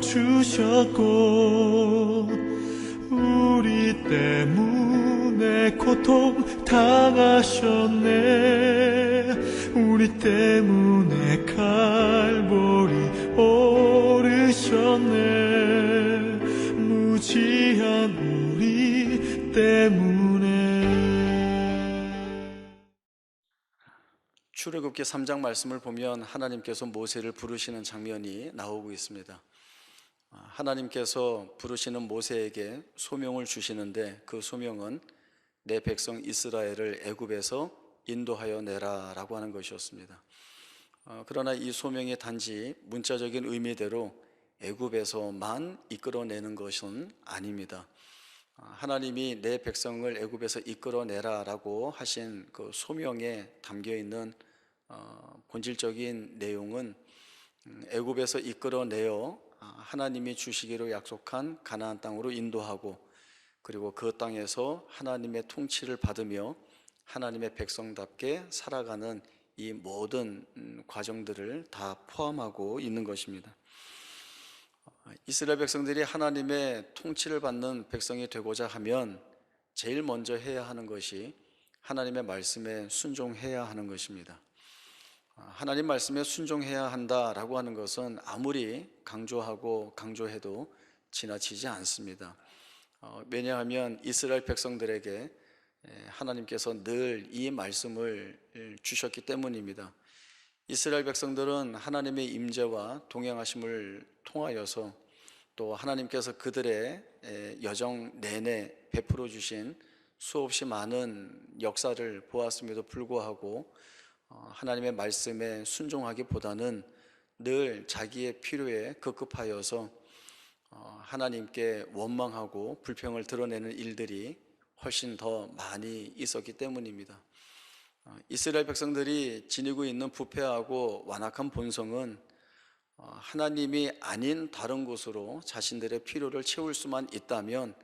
주셨고 우리 때문에 고통 당하셨네. 우리 때문에 칼보리 오르셨네. 무지한 우리 때문에. 출애굽기 3장 말씀을 보면 하나님께서 모세를 부르시는 장면이 나오고 있습니다. 하나님께서 부르시는 모세에게 소명을 주시는데 그 소명은 내 백성 이스라엘을 애굽에서 인도하여 내라 라고 하는 것이었습니다. 그러나 이 소명이 단지 문자적인 의미대로 애굽에서만 이끌어내는 것은 아닙니다. 하나님이 내 백성을 애굽에서 이끌어내라 라고 하신 그 소명에 담겨있는 본질적인 내용은 애굽에서 이끌어내어 하나님이 주시기로 약속한 가나안 땅으로 인도하고, 그리고 그 땅에서 하나님의 통치를 받으며 하나님의 백성답게 살아가는 이 모든 과정들을 다 포함하고 있는 것입니다. 이스라엘 백성들이 하나님의 통치를 받는 백성이 되고자 하면 제일 먼저 해야 하는 것이 하나님의 말씀에 순종해야 하는 것입니다. 하나님 말씀에 순종해야 한다라고 하는 것은 아무리 강조하고 강조해도 지나치지 않습니다. 왜냐하면 이스라엘 백성들에게 하나님께서 늘 이 말씀을 주셨기 때문입니다. 이스라엘 백성들은 하나님의 임재와 동행하심을 통하여서 또 하나님께서 그들의 여정 내내 베풀어 주신 수없이 많은 역사를 보았음에도 불구하고 하나님의 말씀에 순종하기보다는 늘 자기의 필요에 급급하여서 하나님께 원망하고 불평을 드러내는 일들이 훨씬 더 많이 있었기 때문입니다. 이스라엘 백성들이 지니고 있는 부패하고 완악한 본성은 하나님이 아닌 다른 곳으로 자신들의 필요를 채울 수만 있다면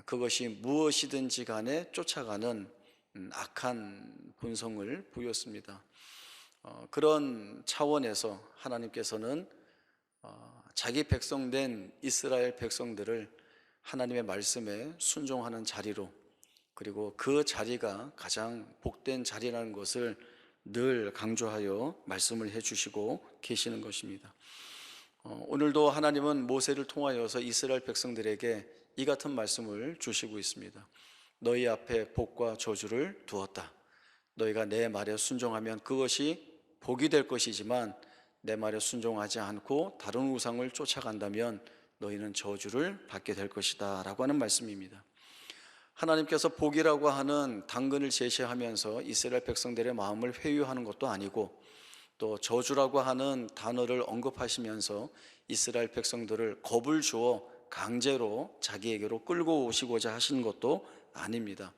그것이 무엇이든지 간에 쫓아가는 악한 본성을 보였습니다. 그런 차원에서 하나님께서는 자기 백성된 이스라엘 백성들을 하나님의 말씀에 순종하는 자리로, 그리고 그 자리가 가장 복된 자리라는 것을 늘 강조하여 말씀을 해주시고 계시는 것입니다. 오늘도 하나님은 모세를 통하여서 이스라엘 백성들에게 이 같은 말씀을 주시고 있습니다. 너희 앞에 복과 저주를 두었다. 너희가 내 말에 순종하면 그것이 복이 될 것이지만 내 말에 순종하지 않고 다른 우상을 쫓아간다면 너희는 저주를 받게 될 것이다 라고 하는 말씀입니다. 하나님께서 복이라고 하는 당근을 제시하면서 이스라엘 백성들의 마음을 회유하는 것도 아니고, 또 저주라고 하는 단어를 언급하시면서 이스라엘 백성들을 겁을 주어 강제로 자기에게로 끌고 오시고자 하신 것도 아닙니다.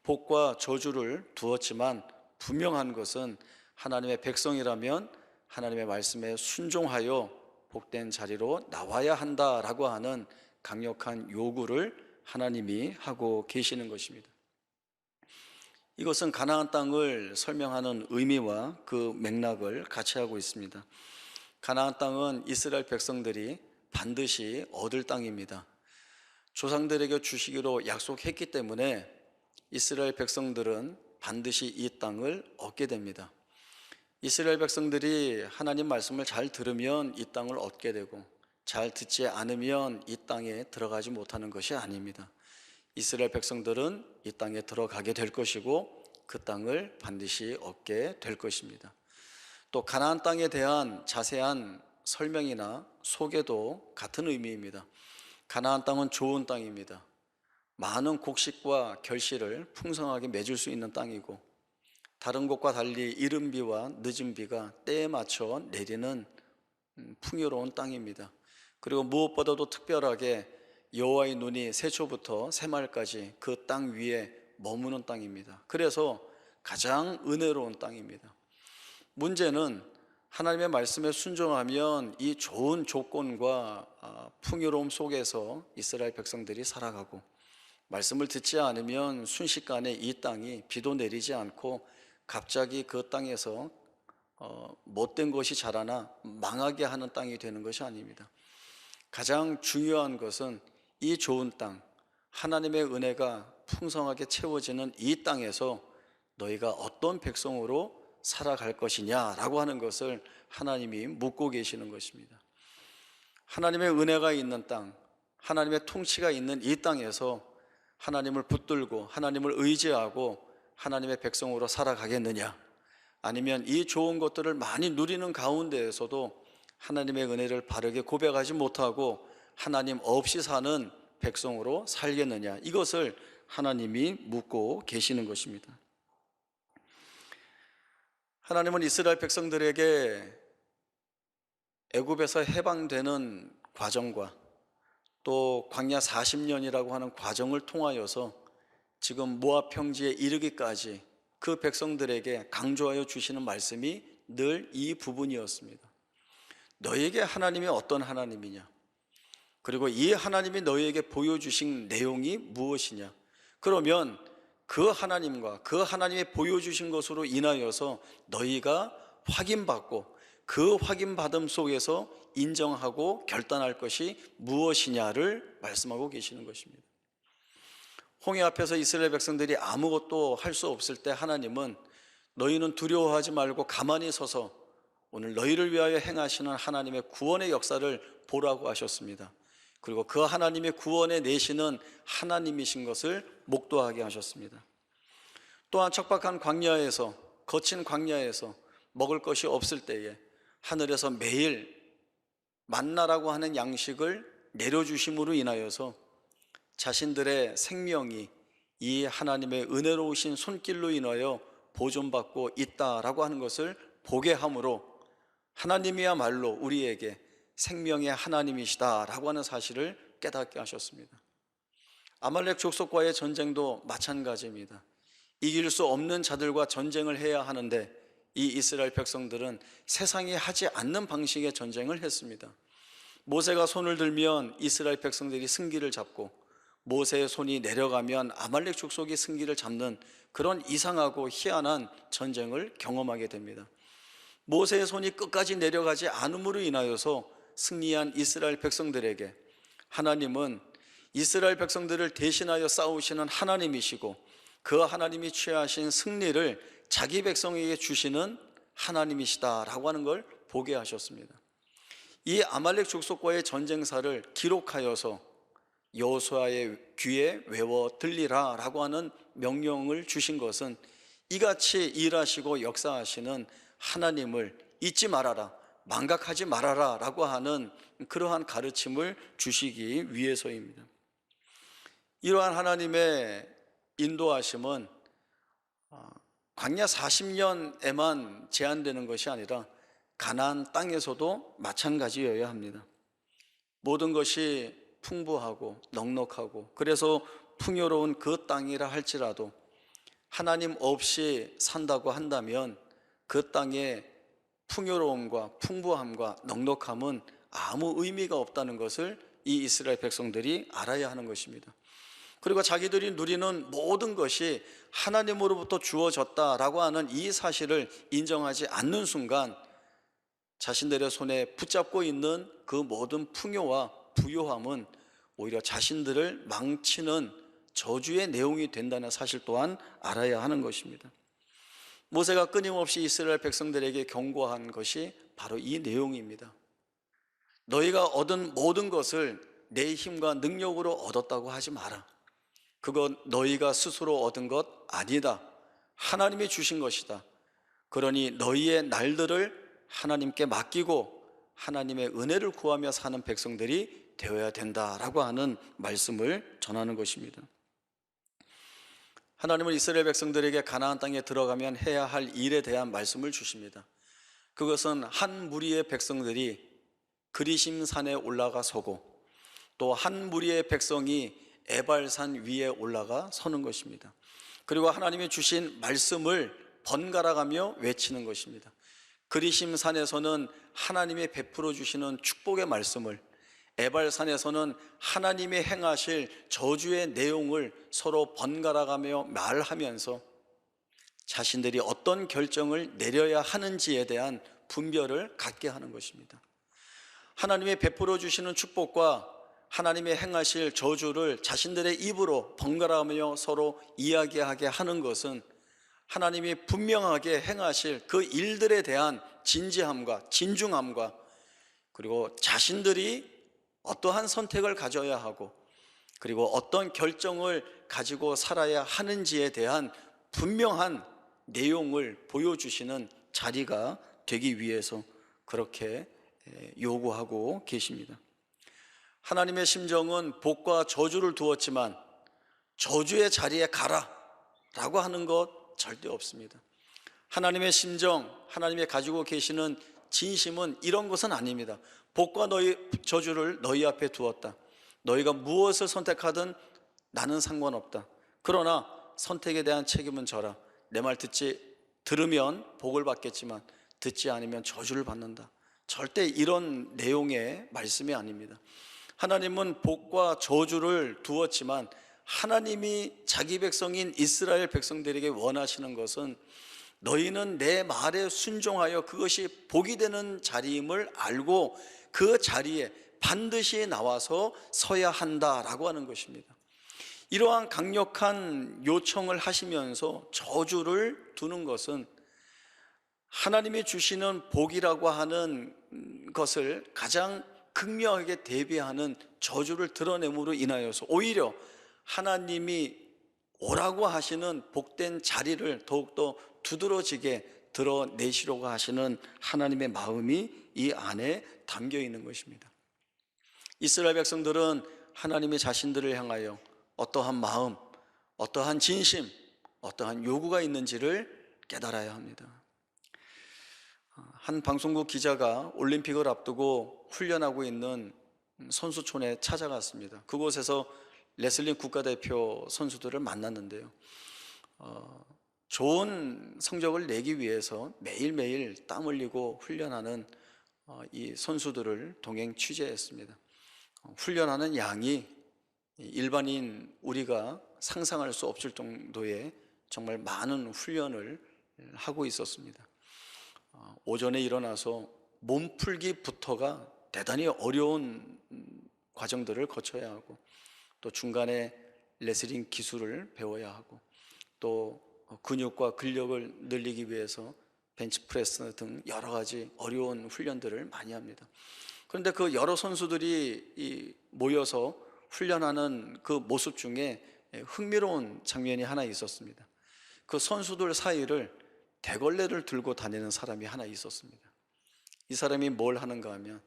복과 저주를 두었지만 분명한 것은 하나님의 백성이라면 하나님의 말씀에 순종하여 복된 자리로 나와야 한다라고 하는 강력한 요구를 하나님이 하고 계시는 것입니다. 이것은 가나안 땅을 설명하는 의미와 그 맥락을 같이 하고 있습니다. 가나안 땅은 이스라엘 백성들이 반드시 얻을 땅입니다. 조상들에게 주시기로 약속했기 때문에 이스라엘 백성들은 반드시 이 땅을 얻게 됩니다. 이스라엘 백성들이 하나님 말씀을 잘 들으면 이 땅을 얻게 되고, 잘 듣지 않으면 이 땅에 들어가지 못하는 것이 아닙니다. 이스라엘 백성들은 이 땅에 들어가게 될 것이고 그 땅을 반드시 얻게 될 것입니다. 또 가나안 땅에 대한 자세한 설명이나 소개도 같은 의미입니다. 가나안 땅은 좋은 땅입니다. 많은 곡식과 결실을 풍성하게 맺을 수 있는 땅이고, 다른 곳과 달리 이른 비와 늦은 비가 때에 맞춰 내리는 풍요로운 땅입니다. 그리고 무엇보다도 특별하게 여호와의 눈이 세초부터 새말까지 그 땅 위에 머무는 땅입니다. 그래서 가장 은혜로운 땅입니다. 문제는 하나님의 말씀에 순종하면 이 좋은 조건과 풍요로움 속에서 이스라엘 백성들이 살아가고, 말씀을 듣지 않으면 순식간에 이 땅이 비도 내리지 않고 갑자기 그 땅에서 못된 것이 자라나 망하게 하는 땅이 되는 것이 아닙니다. 가장 중요한 것은 이 좋은 땅, 하나님의 은혜가 풍성하게 채워지는 이 땅에서 너희가 어떤 백성으로 살아갈 것이냐라고 하는 것을 하나님이 묻고 계시는 것입니다. 하나님의 은혜가 있는 땅, 하나님의 통치가 있는 이 땅에서 하나님을 붙들고 하나님을 의지하고 하나님의 백성으로 살아가겠느냐, 아니면 이 좋은 것들을 많이 누리는 가운데에서도 하나님의 은혜를 바르게 고백하지 못하고 하나님 없이 사는 백성으로 살겠느냐, 이것을 하나님이 묻고 계시는 것입니다. 하나님은 이스라엘 백성들에게 애굽에서 해방되는 과정과 또 광야 40년이라고 하는 과정을 통하여서 지금 모압 평지에 이르기까지 그 백성들에게 강조하여 주시는 말씀이 늘 이 부분이었습니다. 너희에게 하나님이 어떤 하나님이냐, 그리고 이 하나님이 너희에게 보여주신 내용이 무엇이냐, 그러면 그 하나님과 그 하나님이 보여주신 것으로 인하여서 너희가 확인받고 그 확인받음 속에서 인정하고 결단할 것이 무엇이냐를 말씀하고 계시는 것입니다. 홍해 앞에서 이스라엘 백성들이 아무것도 할 수 없을 때 하나님은 너희는 두려워하지 말고 가만히 서서 오늘 너희를 위하여 행하시는 하나님의 구원의 역사를 보라고 하셨습니다. 그리고 그 하나님의 구원에 내시는 하나님이신 것을 목도하게 하셨습니다. 또한 척박한 광야에서, 거친 광야에서 먹을 것이 없을 때에 하늘에서 매일 만나라고 하는 양식을 내려주심으로 인하여서 자신들의 생명이 이 하나님의 은혜로우신 손길로 인하여 보존받고 있다라고 하는 것을 보게 함으로 하나님이야말로 우리에게 생명의 하나님이시다라고 하는 사실을 깨닫게 하셨습니다. 아말렉 족속과의 전쟁도 마찬가지입니다. 이길 수 없는 자들과 전쟁을 해야 하는데 이 이스라엘 백성들은 세상이 하지 않는 방식의 전쟁을 했습니다. 모세가 손을 들면 이스라엘 백성들이 승기를 잡고 모세의 손이 내려가면 아말렉 족속이 승기를 잡는 그런 이상하고 희한한 전쟁을 경험하게 됩니다. 모세의 손이 끝까지 내려가지 않음으로 인하여서 승리한 이스라엘 백성들에게 하나님은 이스라엘 백성들을 대신하여 싸우시는 하나님이시고 그 하나님이 취하신 승리를 자기 백성에게 주시는 하나님이시다라고 하는 걸 보게 하셨습니다. 이 아말렉 족속과의 전쟁사를 기록하여서 여호수아의 귀에 외워 들리라 라고 하는 명령을 주신 것은 이같이 일하시고 역사하시는 하나님을 잊지 말아라, 망각하지 말아라 라고 하는 그러한 가르침을 주시기 위해서입니다. 이러한 하나님의 인도하심은 광야 40년에만 제한되는 것이 아니라 가나안 땅에서도 마찬가지여야 합니다. 모든 것이 풍부하고 넉넉하고 그래서 풍요로운 그 땅이라 할지라도 하나님 없이 산다고 한다면 그 땅의 풍요로움과 풍부함과 넉넉함은 아무 의미가 없다는 것을 이 이스라엘 백성들이 알아야 하는 것입니다. 그리고 자기들이 누리는 모든 것이 하나님으로부터 주어졌다라고 하는 이 사실을 인정하지 않는 순간 자신들의 손에 붙잡고 있는 그 모든 풍요와 부요함은 오히려 자신들을 망치는 저주의 내용이 된다는 사실 또한 알아야 하는 것입니다. 모세가 끊임없이 이스라엘 백성들에게 경고한 것이 바로 이 내용입니다. 너희가 얻은 모든 것을 내 힘과 능력으로 얻었다고 하지 마라. 그건 너희가 스스로 얻은 것 아니다. 하나님이 주신 것이다. 그러니 너희의 날들을 하나님께 맡기고 하나님의 은혜를 구하며 사는 백성들이 되어야 된다라고 하는 말씀을 전하는 것입니다. 하나님은 이스라엘 백성들에게 가나안 땅에 들어가면 해야 할 일에 대한 말씀을 주십니다. 그것은 한 무리의 백성들이 그리심 산에 올라가 서고 또 한 무리의 백성이 에발산 위에 올라가 서는 것입니다. 그리고 하나님이 주신 말씀을 번갈아가며 외치는 것입니다. 그리심 산에서는 하나님이 베풀어 주시는 축복의 말씀을, 에발산에서는 하나님이 행하실 저주의 내용을 서로 번갈아가며 말하면서 자신들이 어떤 결정을 내려야 하는지에 대한 분별을 갖게 하는 것입니다. 하나님이 베풀어 주시는 축복과 하나님의 행하실 저주를 자신들의 입으로 번갈아가며 서로 이야기하게 하는 것은 하나님이 분명하게 행하실 그 일들에 대한 진지함과 진중함과 그리고 자신들이 어떠한 선택을 가져야 하고 그리고 어떤 결정을 가지고 살아야 하는지에 대한 분명한 내용을 보여주시는 자리가 되기 위해서 그렇게 요구하고 계십니다. 하나님의 심정은 복과 저주를 두었지만 저주의 자리에 가라 라고 하는 것 절대 없습니다. 하나님의 심정, 하나님의 가지고 계시는 진심은 이런 것은 아닙니다. 복과 저주를 너희 앞에 두었다. 너희가 무엇을 선택하든 나는 상관없다. 그러나 선택에 대한 책임은 져라. 내 말 들으면 복을 받겠지만 듣지 않으면 저주를 받는다. 절대 이런 내용의 말씀이 아닙니다. 하나님은 복과 저주를 두었지만 하나님이 자기 백성인 이스라엘 백성들에게 원하시는 것은 너희는 내 말에 순종하여 그것이 복이 되는 자리임을 알고 그 자리에 반드시 나와서 서야 한다라고 하는 것입니다. 이러한 강력한 요청을 하시면서 저주를 두는 것은 하나님이 주시는 복이라고 하는 것을 가장 극명하게 대비하는 저주를 드러냄으로 인하여서 오히려 하나님이 오라고 하시는 복된 자리를 더욱더 두드러지게 드러내시려고 하시는 하나님의 마음이 이 안에 담겨 있는 것입니다. 이스라엘 백성들은 하나님이 자신들을 향하여 어떠한 마음, 어떠한 진심, 어떠한 요구가 있는지를 깨달아야 합니다. 한 방송국 기자가 올림픽을 앞두고 훈련하고 있는 선수촌에 찾아갔습니다. 그곳에서 레슬링 국가대표 선수들을 만났는데요. 좋은 성적을 내기 위해서 매일매일 땀 흘리고 훈련하는 이 선수들을 동행 취재했습니다. 훈련하는 양이 일반인 우리가 상상할 수 없을 정도의 정말 많은 훈련을 하고 있었습니다. 오전에 일어나서 몸풀기부터가 대단히 어려운 과정들을 거쳐야 하고 또 중간에 레슬링 기술을 배워야 하고 또 근육과 근력을 늘리기 위해서 벤치프레스 등 여러 가지 어려운 훈련들을 많이 합니다. 그런데 그 여러 선수들이 모여서 훈련하는 그 모습 중에 흥미로운 장면이 하나 있었습니다. 그 선수들 사이를 대걸레를 들고 다니는 사람이 하나 있었습니다. 이 사람이 뭘 하는가 하면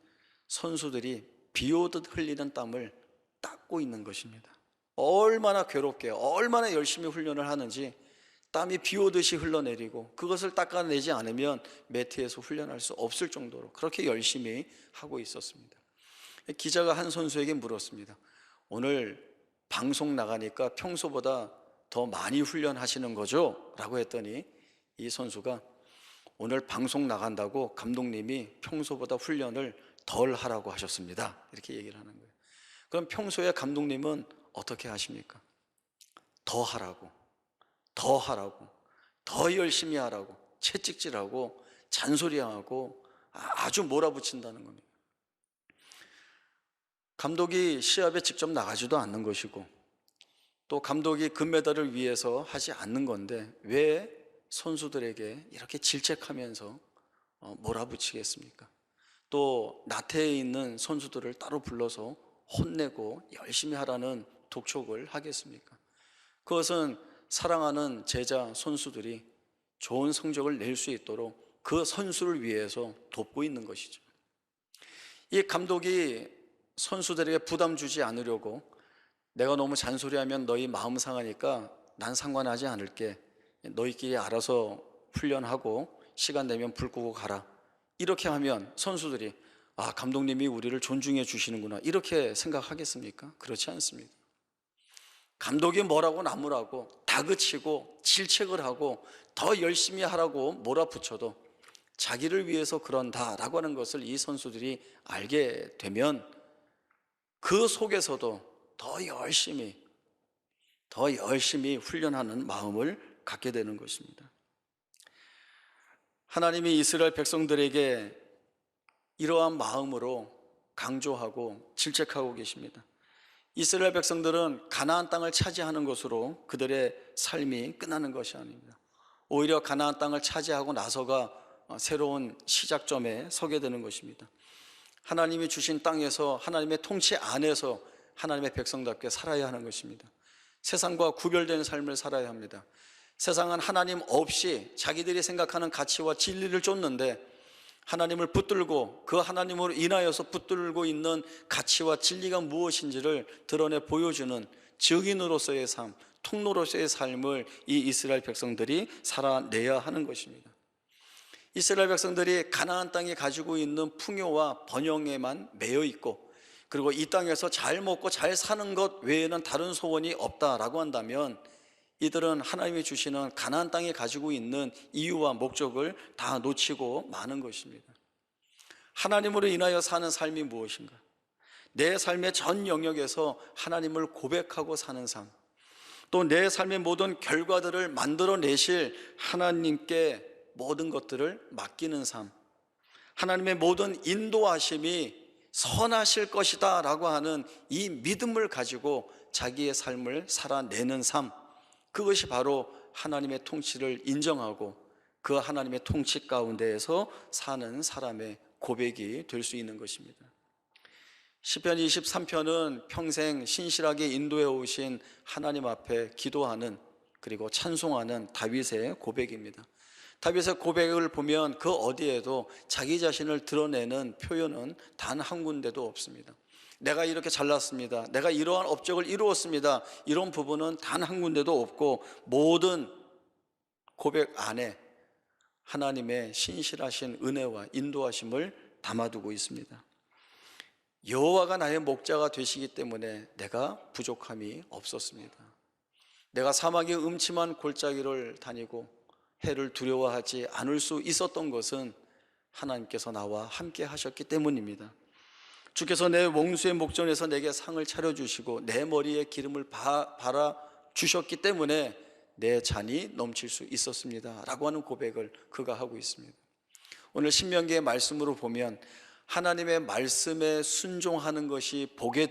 선수들이 비 오듯 흘리는 땀을 닦고 있는 것입니다. 얼마나 괴롭게 얼마나 열심히 훈련을 하는지 땀이 비 오듯이 흘러내리고 그것을 닦아내지 않으면 매트에서 훈련할 수 없을 정도로 그렇게 열심히 하고 있었습니다. 기자가 한 선수에게 물었습니다. 오늘 방송 나가니까 평소보다 더 많이 훈련하시는 거죠? 라고 했더니 이 선수가 오늘 방송 나간다고 감독님이 평소보다 훈련을 덜 하라고 하셨습니다. 이렇게 얘기를 하는 거예요. 그럼 평소에 감독님은 어떻게 하십니까? 더 하라고, 더 하라고, 더 열심히 하라고, 채찍질하고 잔소리하고 아주 몰아붙인다는 겁니다. 감독이 시합에 직접 나가지도 않는 것이고 또 감독이 금메달을 위해서 하지 않는 건데 왜 선수들에게 이렇게 질책하면서 몰아붙이겠습니까? 또 나태해 있는 선수들을 따로 불러서 혼내고 열심히 하라는 독촉을 하겠습니까? 그것은 사랑하는 제자 선수들이 좋은 성적을 낼 수 있도록 그 선수를 위해서 돕고 있는 것이죠. 이 감독이 선수들에게 부담 주지 않으려고 내가 너무 잔소리하면 너희 마음 상하니까 난 상관하지 않을게, 너희끼리 알아서 훈련하고 시간 되면 불 끄고 가라, 이렇게 하면 선수들이 아, 감독님이 우리를 존중해 주시는구나 이렇게 생각하겠습니까? 그렇지 않습니다. 감독이 뭐라고 나무라고 다그치고 질책을 하고 더 열심히 하라고 몰아붙여도 자기를 위해서 그런다라고 하는 것을 이 선수들이 알게 되면 그 속에서도 더 열심히 훈련하는 마음을 갖게 되는 것입니다. 하나님이 이스라엘 백성들에게 이러한 마음으로 강조하고 질책하고 계십니다. 이스라엘 백성들은 가나안 땅을 차지하는 것으로 그들의 삶이 끝나는 것이 아닙니다. 오히려 가나안 땅을 차지하고 나서가 새로운 시작점에 서게 되는 것입니다. 하나님이 주신 땅에서 하나님의 통치 안에서 하나님의 백성답게 살아야 하는 것입니다. 세상과 구별된 삶을 살아야 합니다. 세상은 하나님 없이 자기들이 생각하는 가치와 진리를 쫓는데 하나님을 붙들고 그 하나님으로 인하여서 붙들고 있는 가치와 진리가 무엇인지를 드러내 보여주는 증인으로서의 삶, 통로로서의 삶을 이 이스라엘 백성들이 살아내야 하는 것입니다. 이스라엘 백성들이 가나안 땅이 가지고 있는 풍요와 번영에만 매여 있고, 그리고 이 땅에서 잘 먹고 잘 사는 것 외에는 다른 소원이 없다라고 한다면 이들은 하나님이 주시는 가나안 땅이 가지고 있는 이유와 목적을 다 놓치고 마는 것입니다. 하나님으로 인하여 사는 삶이 무엇인가? 내 삶의 전 영역에서 하나님을 고백하고 사는 삶, 또 내 삶의 모든 결과들을 만들어내실 하나님께 모든 것들을 맡기는 삶, 하나님의 모든 인도하심이 선하실 것이다 라고 하는 이 믿음을 가지고 자기의 삶을 살아내는 삶, 그것이 바로 하나님의 통치를 인정하고 그 하나님의 통치 가운데에서 사는 사람의 고백이 될 수 있는 것입니다. 시편 23편은 평생 신실하게 인도해 오신 하나님 앞에 기도하는, 그리고 찬송하는 다윗의 고백입니다. 다윗의 고백을 보면 그 어디에도 자기 자신을 드러내는 표현은 단 한 군데도 없습니다. 내가 이렇게 잘났습니다, 내가 이러한 업적을 이루었습니다, 이런 부분은 단 한 군데도 없고 모든 고백 안에 하나님의 신실하신 은혜와 인도하심을 담아두고 있습니다. 여호와가 나의 목자가 되시기 때문에 내가 부족함이 없었습니다. 내가 사막의 음침한 골짜기를 다니고 해를 두려워하지 않을 수 있었던 것은 하나님께서 나와 함께 하셨기 때문입니다. 주께서 내 원수의 목전에서 내게 상을 차려주시고 내 머리에 기름을 발아 주셨기 때문에 내 잔이 넘칠 수 있었습니다 라고 하는 고백을 그가 하고 있습니다. 오늘 신명기의 말씀으로 보면 하나님의 말씀에 순종하는 것이 복이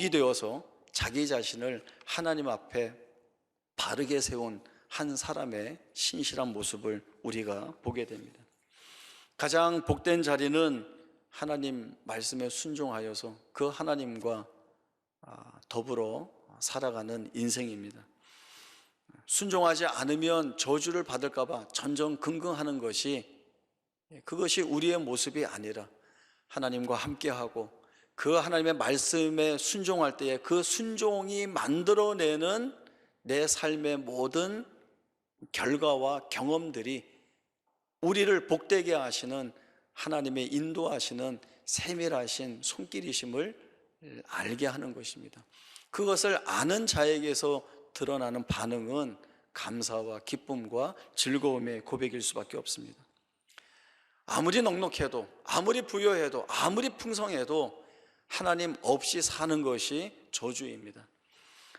되어서 자기 자신을 하나님 앞에 바르게 세운 한 사람의 신실한 모습을 우리가 보게 됩니다. 가장 복된 자리는 하나님 말씀에 순종하여서 그 하나님과 더불어 살아가는 인생입니다. 순종하지 않으면 저주를 받을까 봐 전전긍긍하는 그것이 우리의 모습이 아니라 하나님과 함께하고 그 하나님의 말씀에 순종할 때에 그 순종이 만들어내는 내 삶의 모든 결과와 경험들이 우리를 복되게 하시는 하나님의 인도하시는 세밀하신 손길이심을 알게 하는 것입니다. 그것을 아는 자에게서 드러나는 반응은 감사와 기쁨과 즐거움의 고백일 수밖에 없습니다. 아무리 넉넉해도, 아무리 부여해도, 아무리 풍성해도 하나님 없이 사는 것이 저주입니다.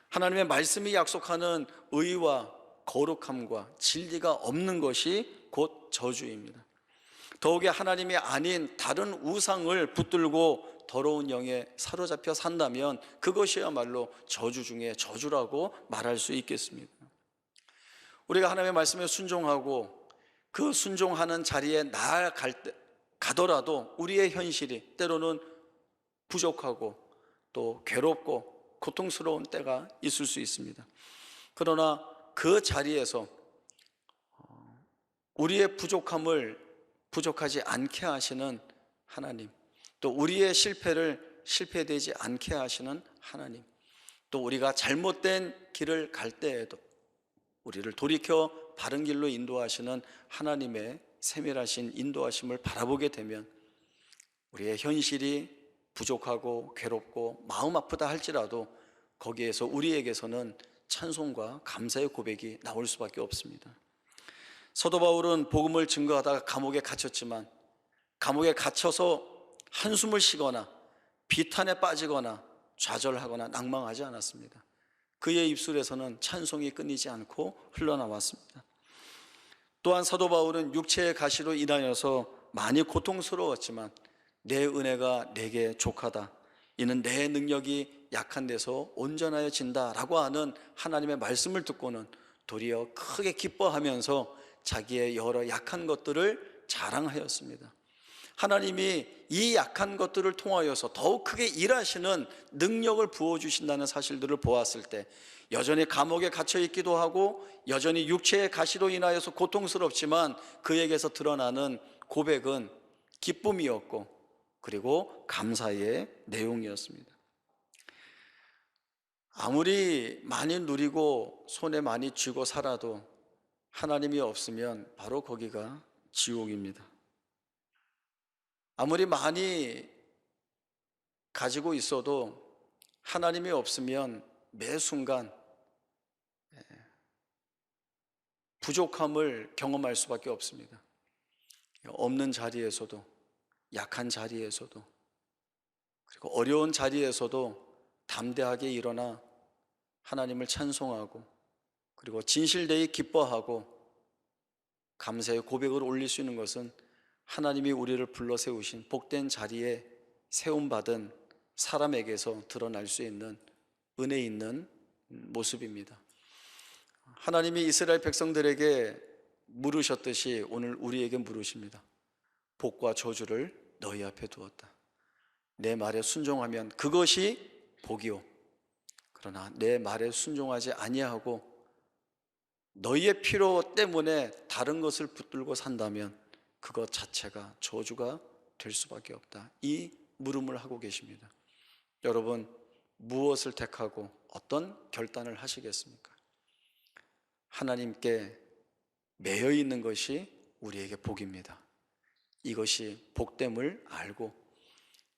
하나님의 말씀이 약속하는 의와 거룩함과 진리가 없는 것이 곧 저주입니다. 더욱이 하나님이 아닌 다른 우상을 붙들고 더러운 영에 사로잡혀 산다면 그것이야말로 저주 중에 저주라고 말할 수 있겠습니다. 우리가 하나님의 말씀에 순종하고 그 순종하는 자리에 가더라도 우리의 현실이 때로는 부족하고 또 괴롭고 고통스러운 때가 있을 수 있습니다. 그러나 그 자리에서 우리의 부족함을 부족하지 않게 하시는 하나님, 또 우리의 실패를 실패되지 않게 하시는 하나님, 또 우리가 잘못된 길을 갈 때에도 우리를 돌이켜 바른 길로 인도하시는 하나님의 세밀하신 인도하심을 바라보게 되면 우리의 현실이 부족하고 괴롭고 마음 아프다 할지라도 거기에서 우리에게서는 찬송과 감사의 고백이 나올 수밖에 없습니다. 사도 바울은 복음을 증거하다가 감옥에 갇혔지만 감옥에 갇혀서 한숨을 쉬거나 비탄에 빠지거나 좌절하거나 낭망하지 않았습니다. 그의 입술에서는 찬송이 끊이지 않고 흘러나왔습니다. 또한 사도 바울은 육체의 가시로 인하여서 많이 고통스러웠지만 내 은혜가 내게 족하다. 이는 내 능력이 약한 데서 온전하여진다 라고 하는 하나님의 말씀을 듣고는 도리어 크게 기뻐하면서 자기의 여러 약한 것들을 자랑하였습니다. 하나님이 이 약한 것들을 통하여서 더욱 크게 일하시는 능력을 부어주신다는 사실들을 보았을 때 여전히 감옥에 갇혀 있기도 하고 여전히 육체의 가시로 인하여서 고통스럽지만 그에게서 드러나는 고백은 기쁨이었고 그리고 감사의 내용이었습니다. 아무리 많이 누리고 손에 많이 쥐고 살아도 하나님이 없으면 바로 거기가 지옥입니다. 아무리 많이 가지고 있어도 하나님이 없으면 매 순간 부족함을 경험할 수밖에 없습니다. 없는 자리에서도, 약한 자리에서도, 그리고 어려운 자리에서도 담대하게 일어나 하나님을 찬송하고 그리고 진실되이 기뻐하고 감사의 고백을 올릴 수 있는 것은 하나님이 우리를 불러 세우신 복된 자리에 세움받은 사람에게서 드러날 수 있는 은혜 있는 모습입니다. 하나님이 이스라엘 백성들에게 물으셨듯이 오늘 우리에게 물으십니다. 복과 저주를 너희 앞에 두었다. 내 말에 순종하면 그것이 복이요, 그러나 내 말에 순종하지 아니하고 너희의 필요 때문에 다른 것을 붙들고 산다면 그것 자체가 저주가 될 수밖에 없다. 이 물음을 하고 계십니다. 여러분, 무엇을 택하고 어떤 결단을 하시겠습니까? 하나님께 매여 있는 것이 우리에게 복입니다. 이것이 복됨을 알고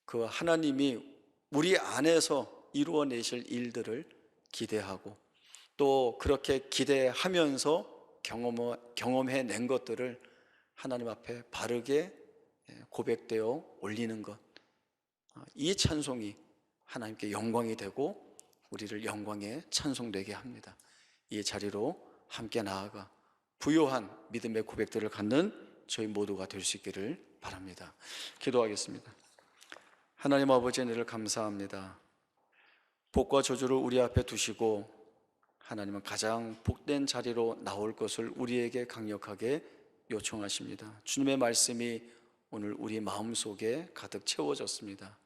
그 하나님이 우리 안에서 이루어내실 일들을 기대하고 또 그렇게 기대하면서 경험해낸 것들을 하나님 앞에 바르게 고백되어 올리는 것, 이 찬송이 하나님께 영광이 되고 우리를 영광에 찬송되게 합니다. 이 자리로 함께 나아가 부요한 믿음의 고백들을 갖는 저희 모두가 될 수 있기를 바랍니다. 기도하겠습니다. 하나님 아버지, 은혜를 감사합니다. 복과 저주를 우리 앞에 두시고 하나님은 가장 복된 자리로 나올 것을 우리에게 강력하게 요청하십니다. 주님의 말씀이 오늘 우리 마음속에 가득 채워졌습니다.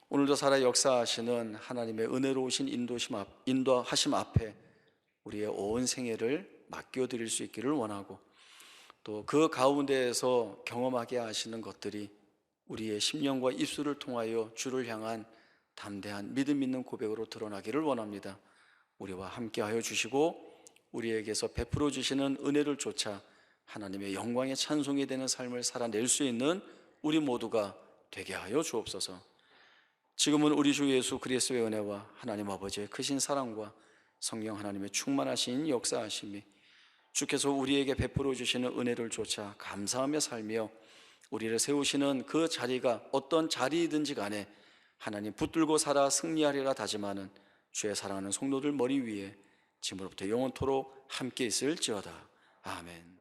오늘도 살아 역사하시는 하나님의 은혜로우신 인도하심 앞에 우리의 온 생애를 맡겨드릴 수 있기를 원하고 또 그 가운데에서 경험하게 하시는 것들이 우리의 심령과 입술을 통하여 주를 향한 담대한 믿음 있는 고백으로 드러나기를 원합니다. 우리와 함께하여 주시고 우리에게서 베풀어 주시는 은혜를 쫓아 하나님의 영광의 찬송이 되는 삶을 살아낼 수 있는 우리 모두가 되게 하여 주옵소서. 지금은 우리 주 예수 그리스도의 은혜와 하나님 아버지의 크신 사랑과 성령 하나님의 충만하신 역사하심이 주께서 우리에게 베풀어 주시는 은혜를 쫓아 감사하며 살며 우리를 세우시는 그 자리가 어떤 자리이든지 간에 하나님 붙들고 살아 승리하리라 다짐하는 주의 사랑하는 성도들 머리 위에 지금부터 영원토록 함께 있을지어다. 아멘.